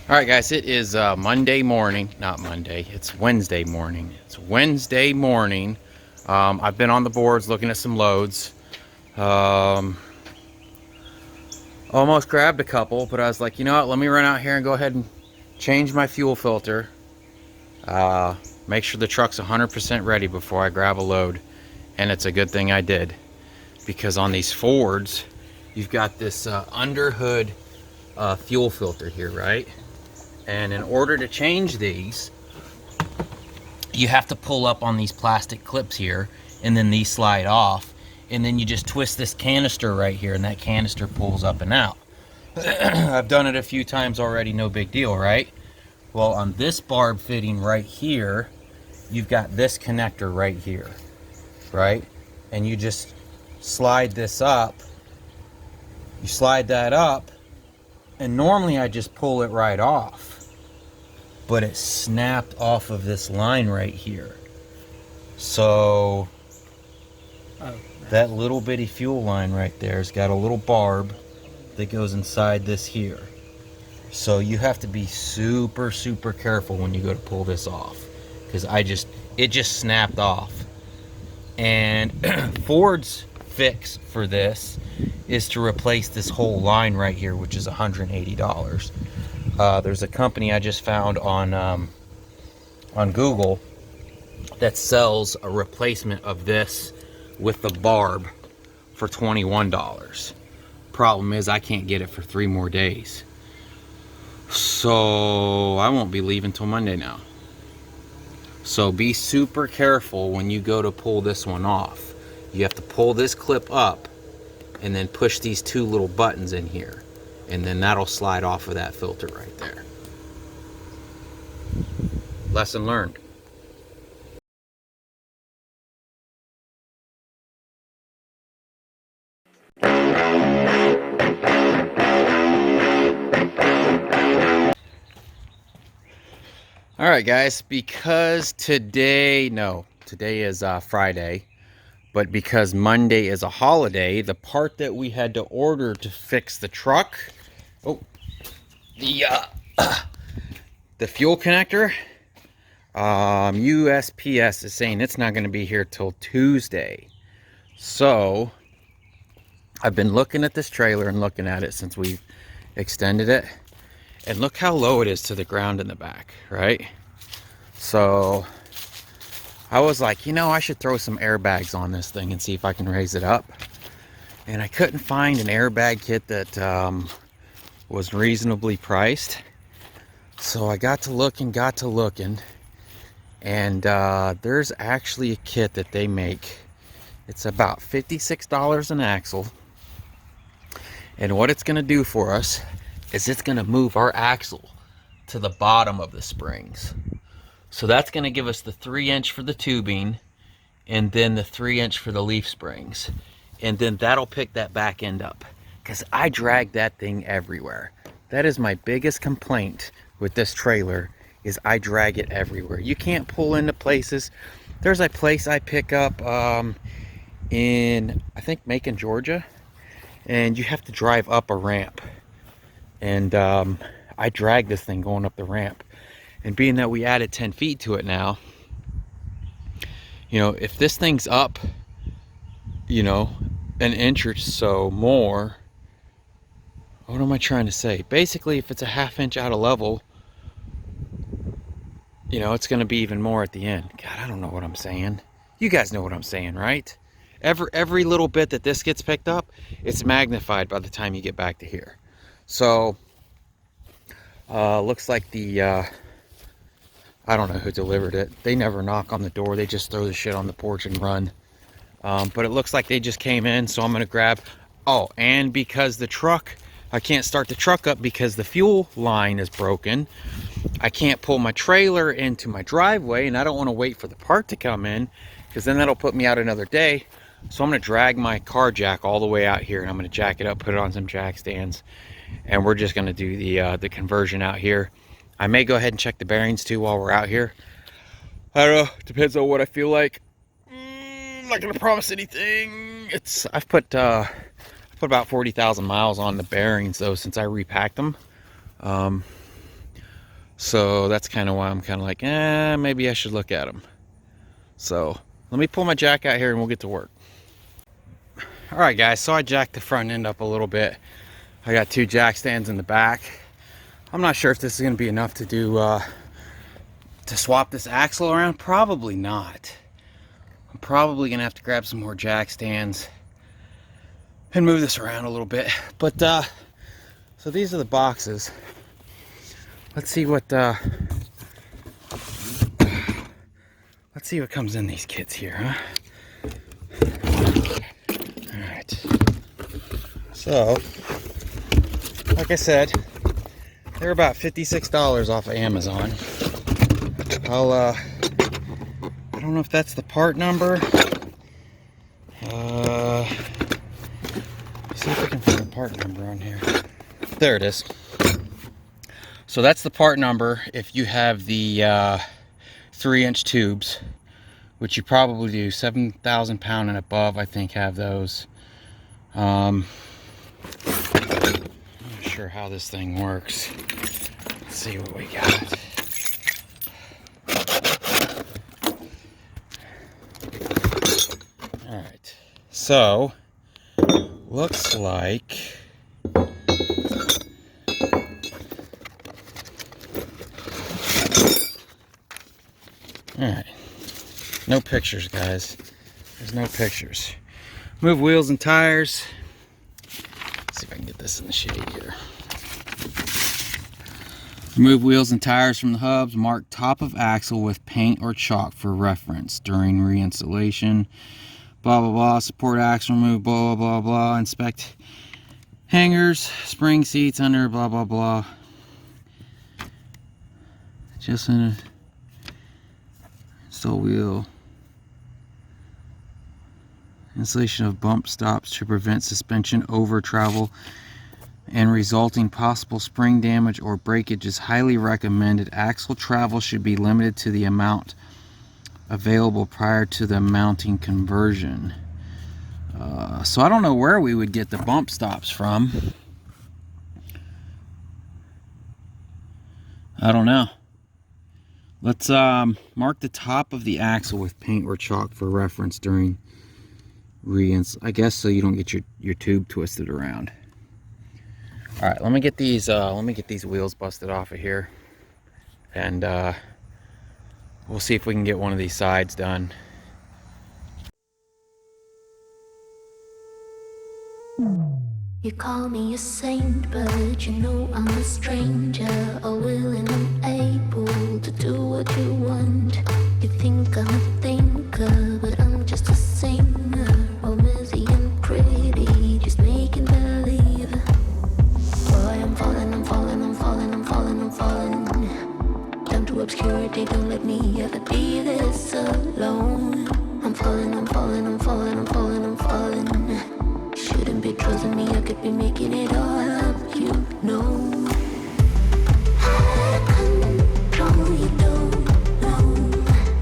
All right, guys, it is Monday morning. Not Monday, it's Wednesday morning. It's Wednesday morning. I've been on the boards looking at some loads. Almost grabbed a couple, but I was like, you know what, let me run out here and go ahead and change my fuel filter. Make sure the truck's 100% ready before I grab a load. And it's a good thing I did, because on these Fords, you've got this under hood fuel filter here, right? And in order to change these, you have to pull up on these plastic clips here, and then these slide off, and then you just twist this canister right here, and that canister pulls up and out. I've done it a few times already, no big deal, right? Well, on this barb fitting right here, you've got this connector right here, right? And you just slide this up, you slide that up, and normally I just pull it right off, but it snapped off of this line right here. So that little bitty fuel line right there's got a little barb that goes inside this here. So you have to be super careful when you go to pull this off, because it just snapped off. And Ford's fix for this is to replace this whole line right here, which is $180. There's a company I just found on Google that sells a replacement of this with the barb for $21. Problem is, I can't get it for 3 more days. So I won't be leaving till Monday now. So be super careful when you go to pull this one off. You have to pull this clip up and then push these 2 little buttons in here, and then that'll slide off of that filter right there. Lesson learned. All right, guys, because today is Friday, but because Monday is a holiday, the part that we had to order to fix the truck, the fuel connector, USPS is saying it's not going to be here till Tuesday. So I've been looking at this trailer and looking at it since we've extended it, and look how low it is to the ground in the back, right? So I was like, you know, I should throw some airbags on this thing and see if I can raise it up. And I couldn't find an airbag kit that was reasonably priced. So I got to looking, and there's actually a kit that they make. It's about $56 an axle. And what it's going to do for us is it's going to move our axle to the bottom of the springs. So that's going to give us the 3-inch for the tubing, and then the 3-inch for the leaf springs. And then that'll pick that back end up, because I drag that thing everywhere. That is my biggest complaint with this trailer, is I drag it everywhere. You can't pull into places. There's a place I pick up in, I think, Macon, Georgia, and you have to drive up a ramp. And I drag this thing going up the ramp. And being that we added 10 feet to it now, you know, if this thing's up, you know, an inch or so more, what am I trying to say? Basically, if it's a ½ inch out of level, you know, it's going to be even more at the end. God, I don't know what I'm saying. You guys know what I'm saying, right? Every little bit that this gets picked up, it's magnified by the time you get back to here. So, looks like the, I don't know who delivered it. They never knock on the door. They just throw the shit on the porch and run. But it looks like they just came in, so I'm going to grab... Oh, and because the truck... I can't start the truck up because the fuel line is broken. I can't pull my trailer into my driveway, and I don't want to wait for the part to come in, because then that'll put me out another day. So I'm going to drag my car jack all the way out here, and I'm going to jack it up, put it on some jack stands, and we're just going to do the conversion out here. I may go ahead and check the bearings too while we're out here. I don't know, depends on what I feel like. I'm not gonna promise anything. I've put about 40,000 miles on the bearings though since I repacked them. So that's kind of why I'm kind of like, maybe I should look at them. So let me pull my jack out here and we'll get to work. All right, guys, so I jacked the front end up a little bit. I got 2 jack stands in the back. I'm not sure if this is going to be enough to do to swap this axle around. Probably not. I'm probably going to have to grab some more jack stands and move this around a little bit. But so these are the boxes. Let's see what comes in these kits here, huh? All right. So, like I said, they're about $56 off of Amazon. I don't know if that's the part number. See if I can find the part number on here. There it is. So that's the part number if you have the 3-inch tubes, which you probably do. 7,000 pound and above, I think, have those. I'm not sure how this thing works. Let's see what we got. All right, so looks like alright, no pictures, guys. There's no pictures. Move wheels and tires. Let's see if I can get this in the shade here. Remove wheels and tires from the hubs. Mark top of axle with paint or chalk for reference during reinstallation. Blah, blah, blah. Support axle remove, blah, blah, blah, blah. Inspect hangers, spring seats under, blah, blah, blah. Just in a install wheel. Installation of bump stops to prevent suspension over travel and resulting possible spring damage or breakage is highly recommended. Axle travel should be limited to the amount available prior to the mounting conversion. So I don't know where we would get the bump stops from. I don't know. Let's mark the top of the axle with paint or chalk for reference during reinstall. I guess so you don't get your tube twisted around. All right, let me get these wheels busted off of here, and we'll see if we can get one of these sides done. You call me a saint, but you know I'm a stranger, all willing and able to do what you want. You think I'm a thinker, but I'm just a singer, all messy and pretty, just making believe. Boy, I'm falling, I'm falling, I'm falling, I'm falling, I'm falling down to obscurity. Don't let me ever be this alone. I'm falling, I'm falling, I'm falling, I'm falling, I'm falling. Shouldn't be trusting me, I could be making it all up, you know. Out of control, you don't know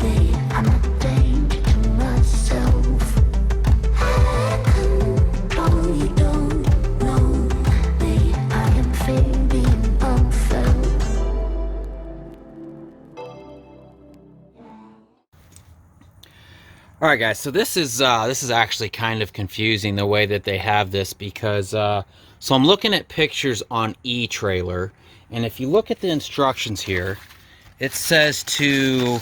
me. I'm a danger to myself. Out of control, you don't know me. I am fading unfelt. All right, guys, so this is actually kind of confusing the way that they have this, because so I'm looking at pictures on eTrailer, and if you look at the instructions here, it says to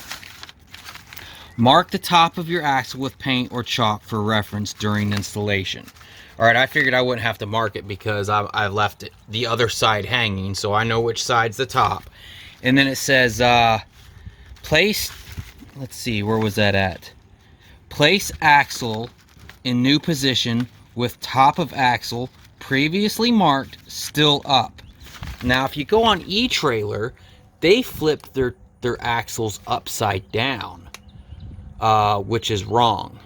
mark the top of your axle with paint or chalk for reference during installation. All right, I figured I wouldn't have to mark it because I've left it, the other side hanging, so I know which side's the top. And then it says place, let's see, where was that at? Place axle in new position with top of axle previously marked still up. Now, if you go on eTrailer, they flip their axles upside down, which is wrong.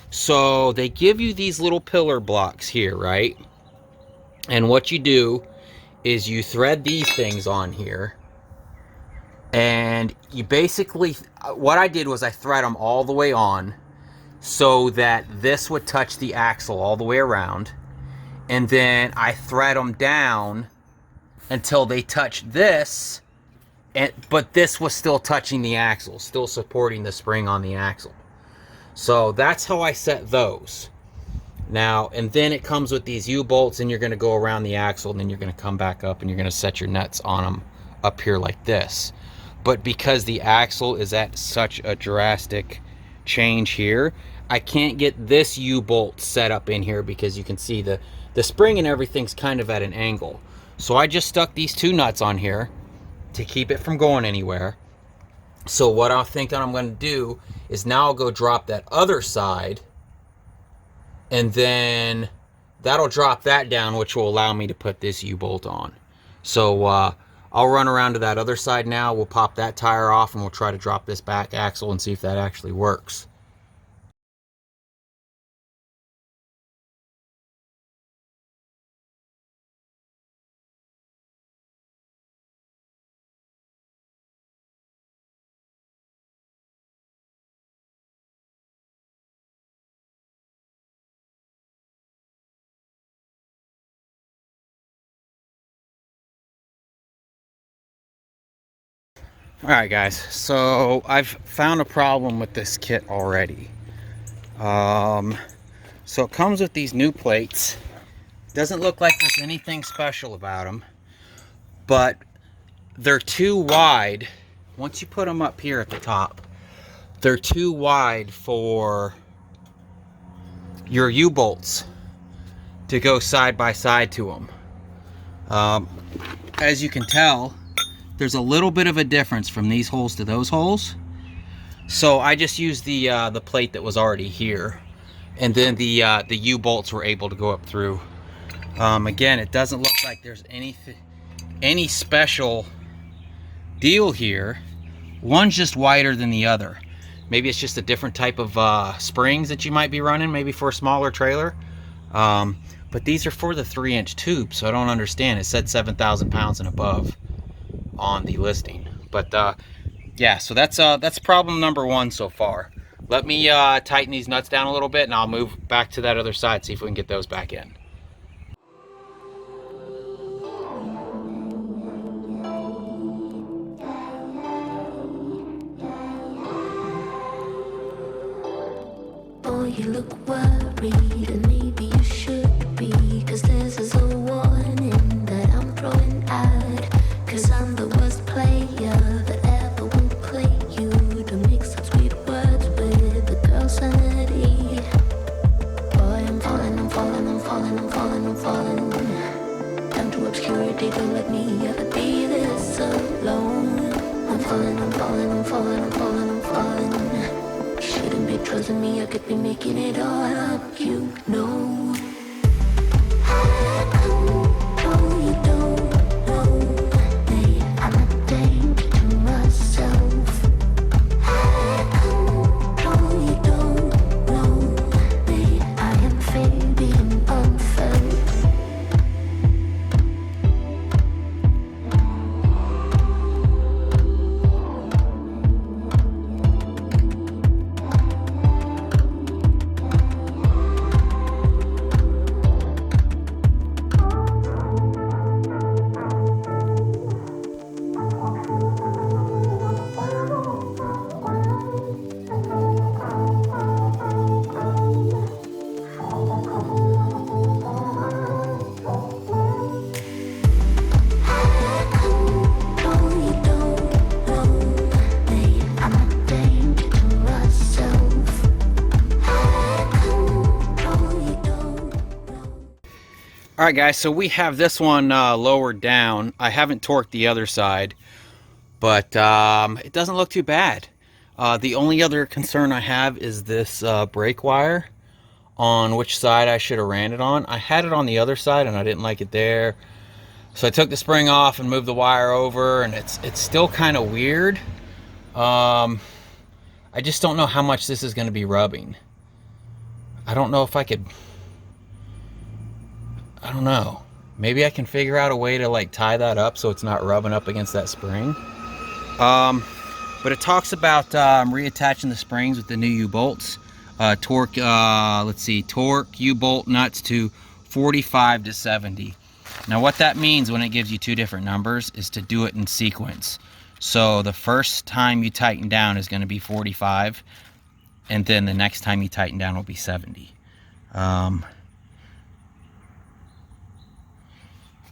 So they give you these little pillar blocks here, right? And what you do is you thread these things on here, and you basically, what I did was I thread them all the way on, so that this would touch the axle all the way around, and then I thread them down until they touch this, but this was still touching the axle, still supporting the spring on the axle. So that's how I set those. Now, and then it comes with these U-bolts, and you're going to go around the axle, and then you're going to come back up, and you're going to set your nuts on them up here like this. But because the axle is at such a drastic change here, I can't get this U-bolt set up in here because you can see the spring and everything's kind of at an angle. So I just stuck these two nuts on here to keep it from going anywhere. So what I think I'm going to do is now I'll go drop that other side, and then that'll drop that down, which will allow me to put this U-bolt on. So I'll run around to that other side now. We'll pop that tire off, and we'll try to drop this back axle and see if that actually works. Alright guys, so I've found a problem with this kit already. So it comes with these new plates. Doesn't look like there's anything special about them, but they're too wide. Once you put them up here at the top, they're too wide for your U-bolts to go side by side to them. As you can tell, there's a little bit of a difference from these holes to those holes. So I just used the plate that was already here, and then the U-bolts were able to go up through. Again, it doesn't look like there's any special deal here. One's just wider than the other. Maybe it's just a different type of springs that you might be running, maybe for a smaller trailer. But these are for the 3-inch tube, so I don't understand. It said 7,000 pounds and above on the listing. But yeah, so that's problem number one so far. Let me tighten these nuts down a little bit, and I'll move back to that other side, see if we can get those back in. Oh, you look worried, and maybe you should be, 'cause this is a warning that I'm throwing out. 'Cause I'm the worst player that ever would play you, to mix up sweet words with the girl's sanity. Boy, I'm falling, I'm falling, I'm falling, I'm falling, I'm falling down to obscurity. Don't let me ever be this alone. I'm falling, I'm falling, I'm falling, I'm falling, I'm falling. Shouldn't be trusting me, I could be making it all up, you know. Oh, you don't know me, I'm a danger to myself. Oh, you don't know me, I am fading unfelt. Alright guys, so we have this one lowered down. I haven't torqued the other side, but it doesn't look too bad. The only other concern I have is this brake wire, on which side I should have ran it on. I had it on the other side and I didn't like it there. So I took the spring off and moved the wire over, and it's still kind of weird. I just don't know how much this is going to be rubbing. I don't know if I could... I don't know. Maybe I can figure out a way to like tie that up so it's not rubbing up against that spring. But it talks about reattaching the springs with the new U-bolts. Torque, let's see, torque U-bolt nuts to 45 to 70. Now what that means when it gives you two different numbers is to do it in sequence. So the first time you tighten down is going to be 45, and then the next time you tighten down will be 70.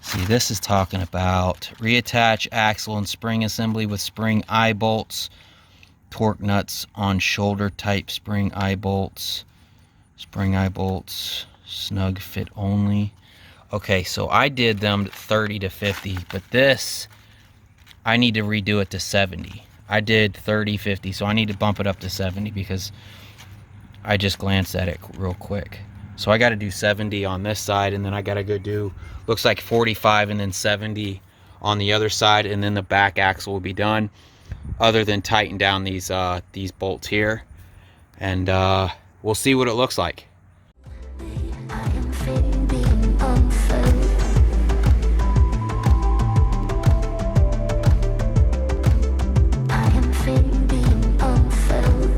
See, this is talking about reattach axle and spring assembly with spring eye bolts, torque nuts on shoulder type spring eye bolts, snug fit only. Okay, so I did them 30 to 50, but this, I need to redo it to 70. I did 30, 50, so I need to bump it up to 70 because I just glanced at it real quick. So I got to do 70 on this side, and then I got to go do, looks like 45 and then 70 on the other side, and then the back axle will be done, other than tighten down these bolts here, and we'll see what it looks like. I am fading unfelt. I am fading unfelt.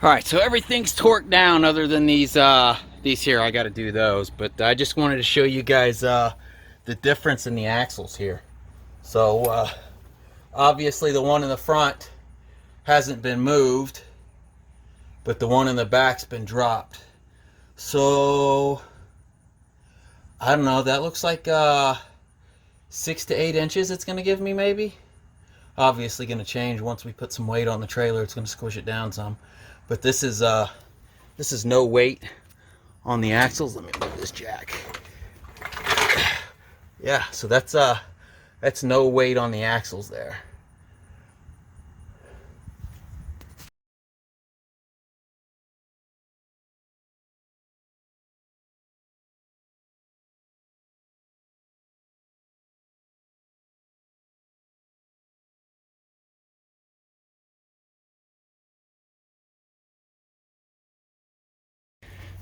All right, so everything's torqued down other than these here. I got to do those, but I just wanted to show you guys the difference in the axles here. So obviously the one in the front hasn't been moved, but the one in the back's been dropped. So I don't know, that looks like 6 to 8 inches it's gonna give me, maybe. Obviously gonna change once we put some weight on the trailer. It's gonna squish it down some, but this is no weight on the axles. Let me move this jack. Yeah, so that's no weight on the axles there.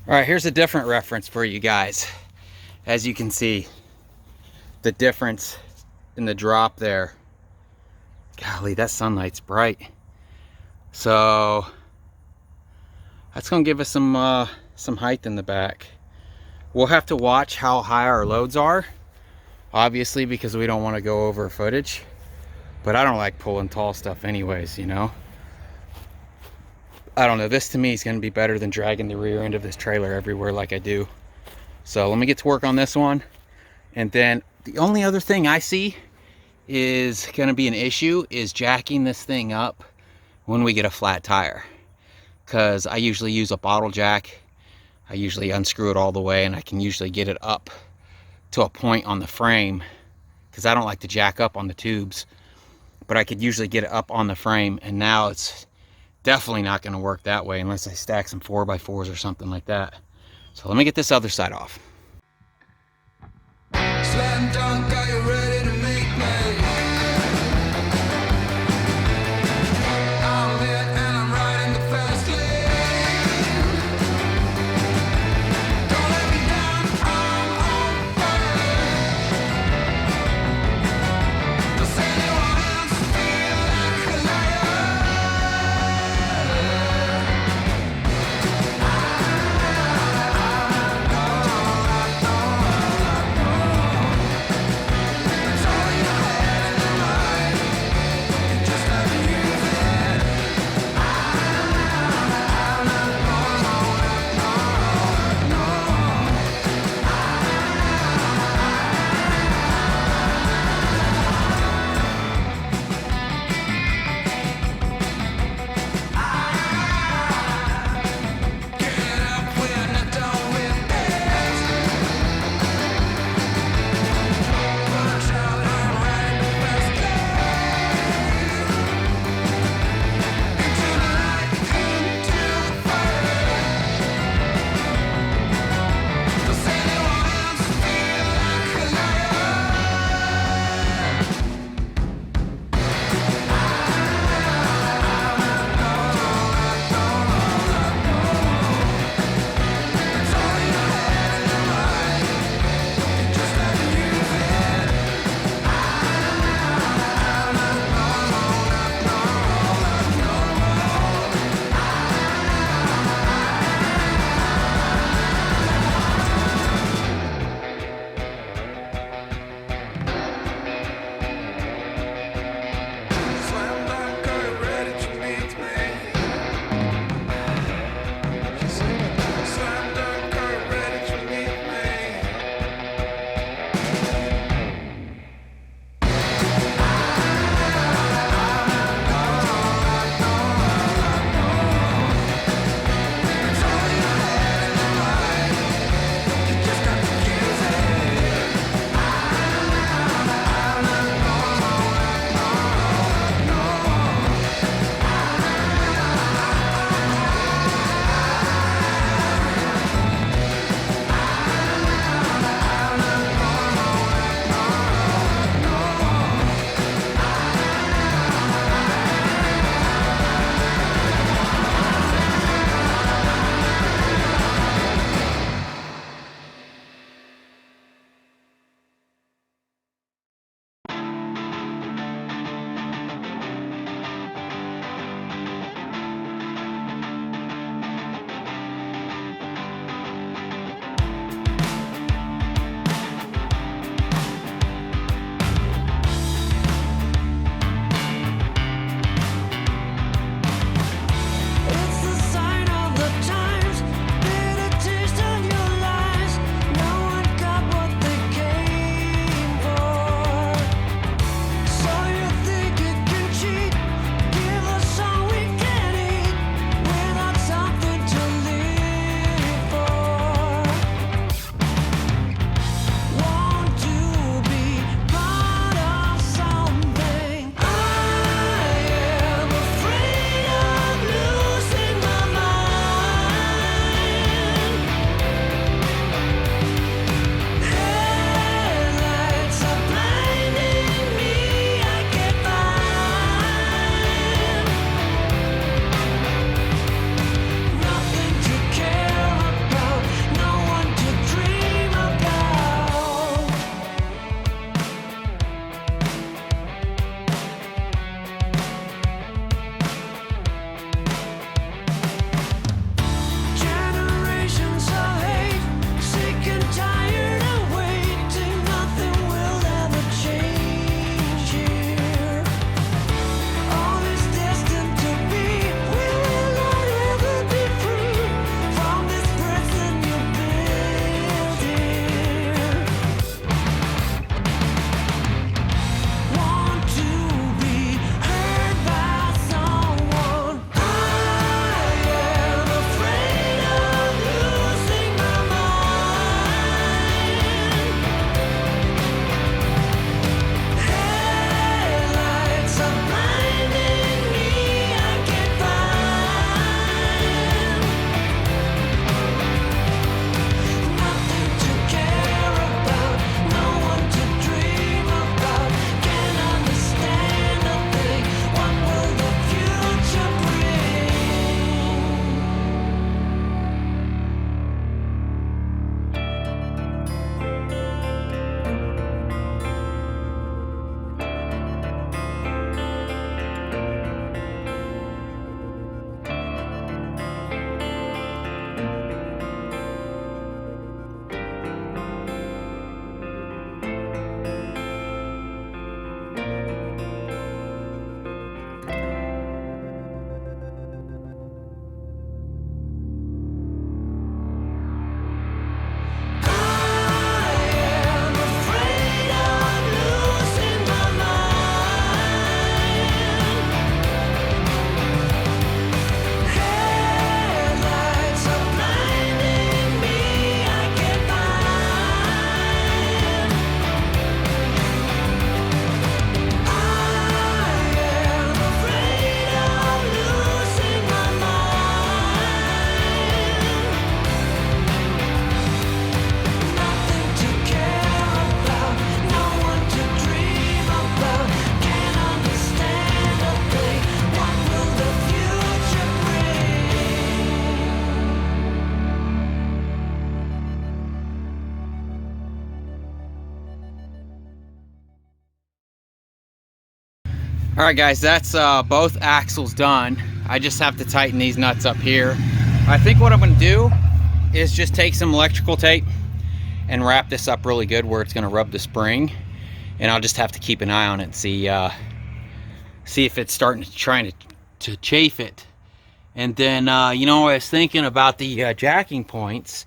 All right, here's a different reference for you guys. As you can see, the difference in the drop there. Golly, that sunlight's bright. So that's gonna give us some height in the back. We'll have to watch how high our loads are, obviously, because we don't want to go over footage. But I don't like pulling tall stuff anyways, you know. I don't know, this to me is going to be better than dragging the rear end of this trailer everywhere like I do. So let me get to work on this one. And then the only other thing I see is going to be an issue is jacking this thing up when we get a flat tire. Because I usually use a bottle jack. I usually unscrew it all the way, and I can usually get it up to a point on the frame, because I don't like to jack up on the tubes. But I could usually get it up on the frame, and now it's definitely not going to work that way unless I stack some 4x4s or something like that. So let me get this other side off. Slam dunk, are you ready to meet me? I'm lit and I'm riding the fast lane. Don't let me down, I'm on fire. Does anyone else feel like a liar? All right, guys, that's both axles done. I just have to tighten these nuts up here. I think what I'm gonna do is just take some electrical tape and wrap this up really good where it's gonna rub the spring, and I'll just have to keep an eye on it and see if it's starting to trying to chafe it. And then you know, I was thinking about the jacking points.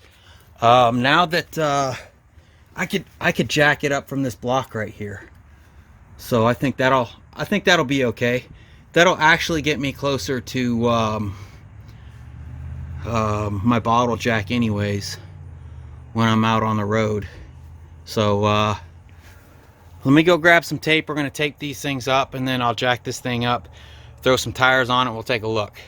Now that I could jack it up from this block right here, so I think that'll be okay. That'll actually get me closer to my bottle jack anyways when I'm out on the road. So let me go grab some tape. We're gonna tape these things up, and then I'll jack this thing up, throw some tires on it, we'll take a look.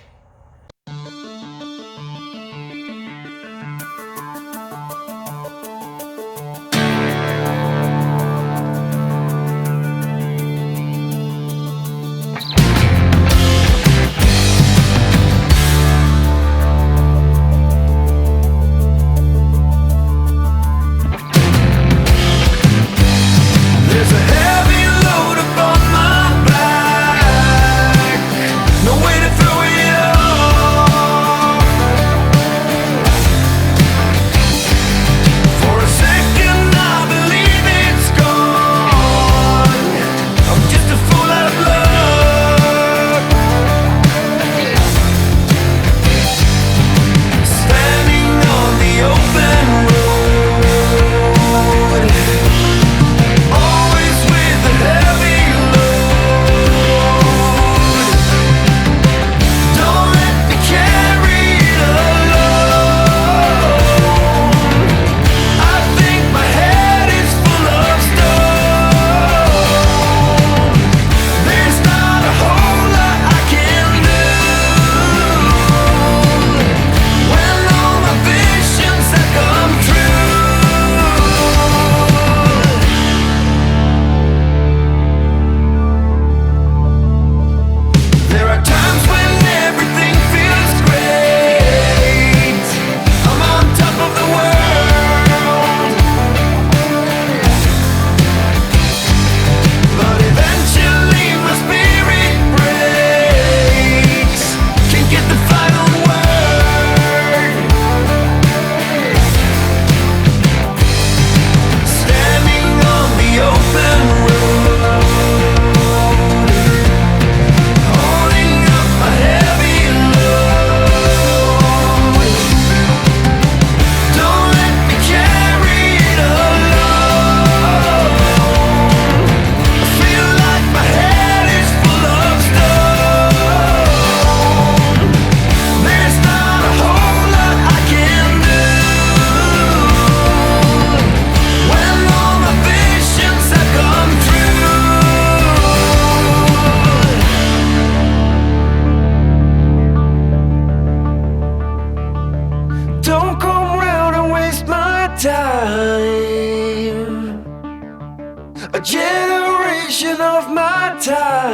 A generation of my time.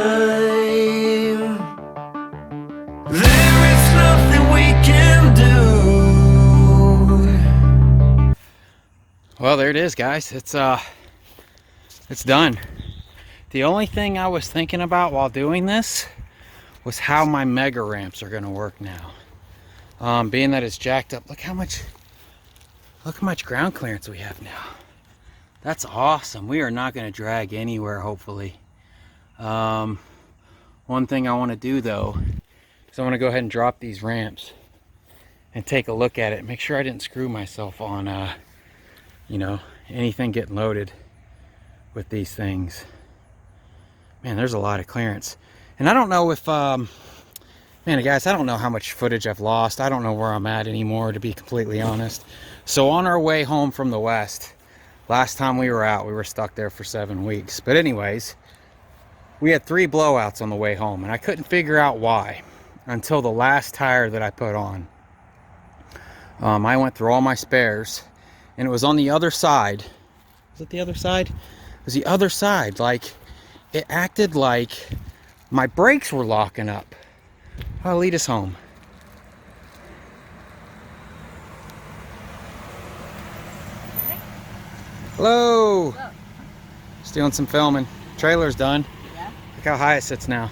There is nothing we can do. Well, there it is, guys. It's done. The only thing I was thinking about while doing this was how my mega ramps are going to work now. Being that it's jacked up, look how much ground clearance we have now. That's awesome. We are not going to drag anywhere, hopefully. One thing I want to do though is I want to go ahead and drop these ramps and take a look at it. Make sure I didn't screw myself on, you know, anything getting loaded with these things. Man, there's a lot of clearance. And I don't know if, man, guys, I don't know how much footage I've lost. I don't know where I'm at anymore, to be completely honest. So on our way home from the west, last time we were out, we were stuck there for 7 weeks. But anyways, we had 3 blowouts on the way home, and I couldn't figure out why until the last tire that I put on. I went through all my spares, and it was on the other side. Was it the other side? It was the other side. Like, it acted like my brakes were locking up. I'll lead us home. Hello. Just doing some filming. Trailer's done. Yeah? Look how high it sits now.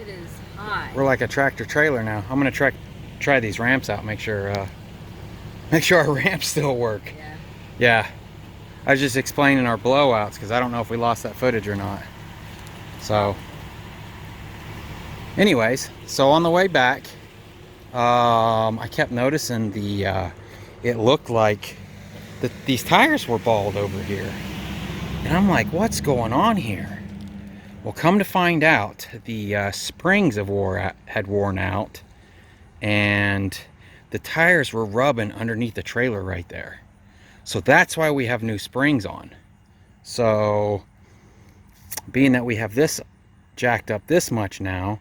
It is high. We're like a tractor trailer now. I'm gonna try these ramps out. Make sure our ramps still work. Yeah. Yeah. I was just explaining our blowouts because I don't know if we lost that footage or not. So, anyways, so on the way back, I kept noticing it looked like these tires were bald over here. And I'm like, what's going on here? Well, come to find out, the springs had worn out, and the tires were rubbing underneath the trailer right there. So that's why we have new springs on. So, being that we have this jacked up this much now,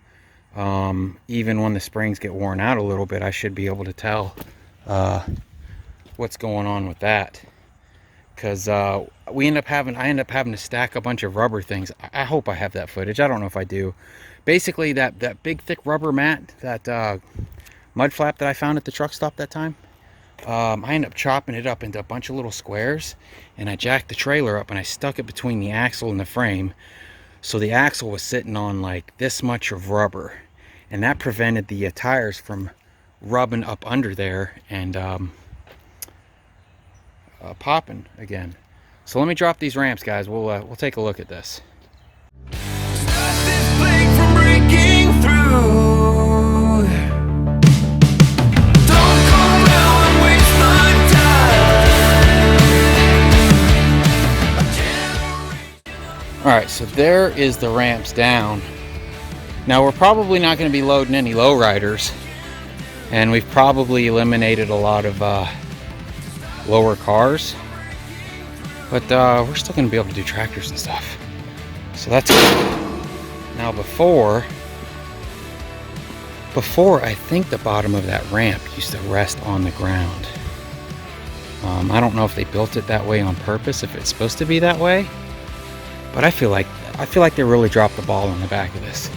even when the springs get worn out a little bit, I should be able to tell what's going on with that. Because I end up having to stack a bunch of rubber things. I hope I have that footage. I don't know if I do. Basically, that big thick rubber mat, that mud flap that I found at the truck stop that time, I ended up chopping it up into a bunch of little squares, and I jacked the trailer up and I stuck it between the axle and the frame. So the axle was sitting on like this much of rubber, and that prevented the tires from rubbing up under there and popping again. So let me drop these ramps, guys. We'll take a look at this. Stop this plague from breaking through. Don't come now and waste my time. All right, so there is the ramps down. Now we're probably not going to be loading any lowriders, and we've probably eliminated a lot of lower cars, but we're still going to be able to do tractors and stuff. So that's good. Now before I think the bottom of that ramp used to rest on the ground. I don't know if they built it that way on purpose, if it's supposed to be that way, but I feel like they really dropped the ball on the back of this.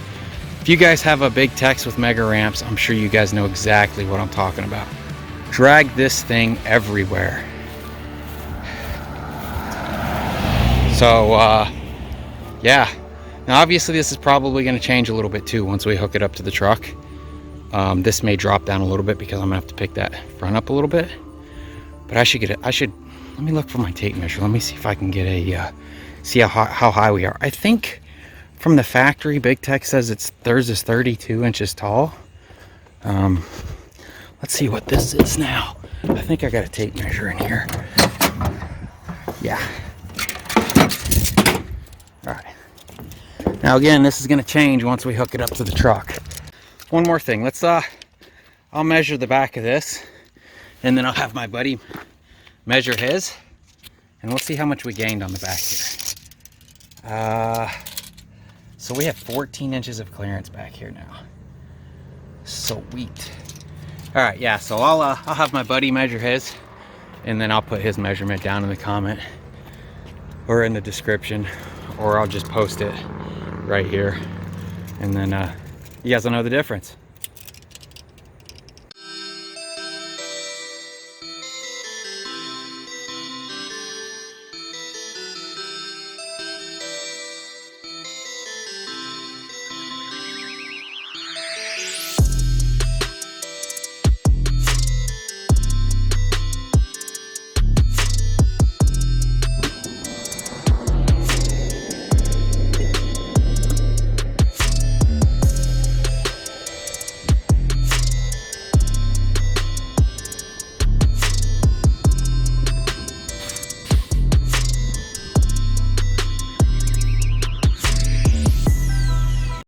If you guys have a big Tex with mega ramps, I'm sure you guys know exactly what I'm talking about. Drag this thing everywhere. So yeah, now obviously this is probably going to change a little bit too once we hook it up to the truck. This may drop down a little bit because I'm gonna have to pick that front up a little bit, but I should let me look for my tape measure. Let me see if I can get a see how high we are. I think from the factory, Big Tech says theirs is 32 inches tall. Let's see what this is now. I think I got a tape measure in here. Yeah. All right. Now again, this is going to change once we hook it up to the truck. One more thing. Let's I'll measure the back of this, and then I'll have my buddy measure his, and we'll see how much we gained on the back here. So we have 14 inches of clearance back here now. Sweet. All right, yeah, so I'll have my buddy measure his, and then I'll put his measurement down in the comment or in the description, or I'll just post it right here, and then you guys will know the difference.